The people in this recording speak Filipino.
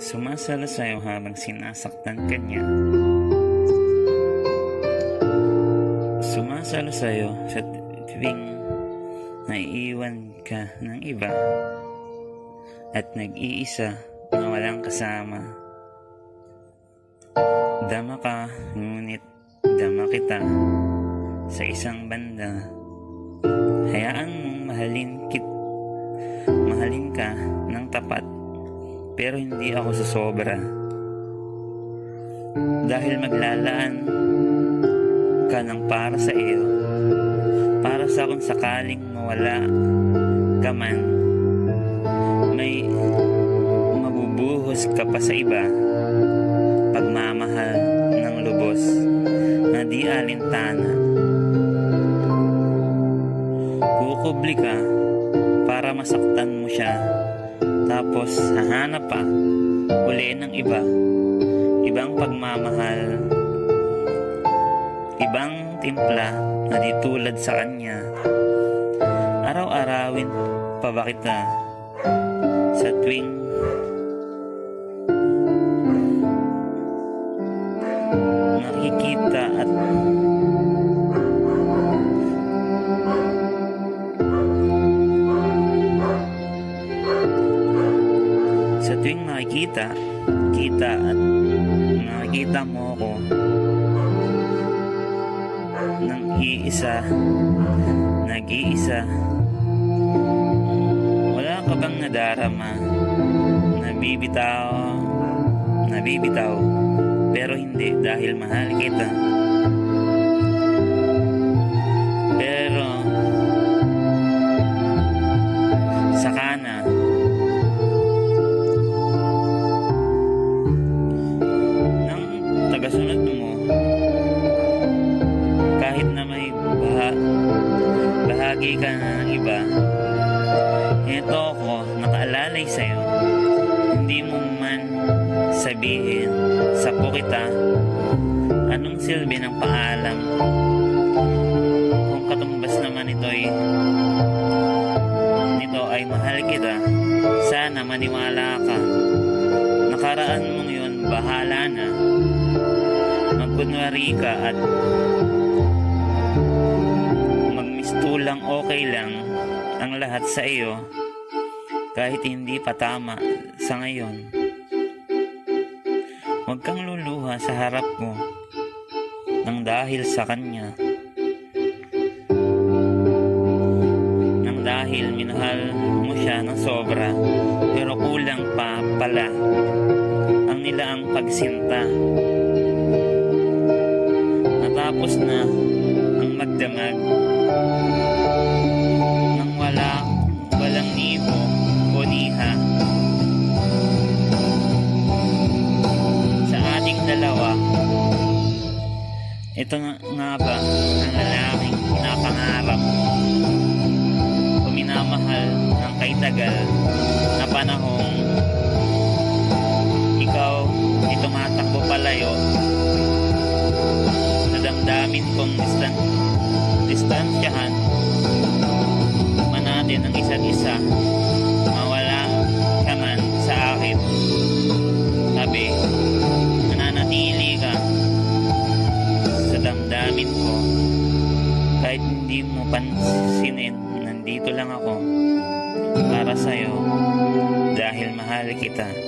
Sumasalo sa'yo habang sinasaktan ka niya. Sumasalo sa'yo sa tuwing naiiwan ka ng iba at nag-iisa na walang kasama. Dama ka, ngunit dama kita sa isang banda. Hayaan mong mahalin ka ng tapat, pero hindi ako susobra. Dahil maglalaan ka ng para sa iyo, para sa kung sakaling mawala ka man, may mabubuhos ka pa sa iba. Pagmamahal ng lubos na di alintana. Kukubli ka para masaktan mo siya, tapos hahanap pa uli ng ibang pagmamahal, ibang timpla na di tulad sa kanya. Araw-arawin pa ba kita sa tuwing nakikita at nakikita mo ako nag-iisa, wala ka bang nadarama? Nabibitaw, pero hindi dahil mahal kita. Pero saka na ng tagasunod mo, kahit na may bahagi ka na ng iba, eto ako nakaalalay sa'yo. Hindi mo man sabihin, sapo kita. Anong silbi ng paalam kung katumbas naman nito ay mahal kita? Sana maniwala ka. Nakaraan mong yun, bahala na. Magkunwari ka at magmistulang okay lang ang lahat sa iyo, kahit hindi pa tama sa ngayon. Huwag kang luluha sa harap ko nang dahil sa kanya, nang dahil minahal mo siya ng sobra, pero kulang pa pala ang nilaang pagsinta. Natapos na ang magdamag nang walang niho o niha sa ating dalawa. Ito nga ba ang lalaking pinapangarap o minamahal ng kay tagal na panahong ikaw ay tumatakbo palayo sa damdamin kong distansyahan man natin ang isa't isa, mawala ka man sa akin. Sabi, mananatili ka sa damdamin ko, kahit hindi mo pansinin. Nandito lang ako para sa'yo dahil mahal kita.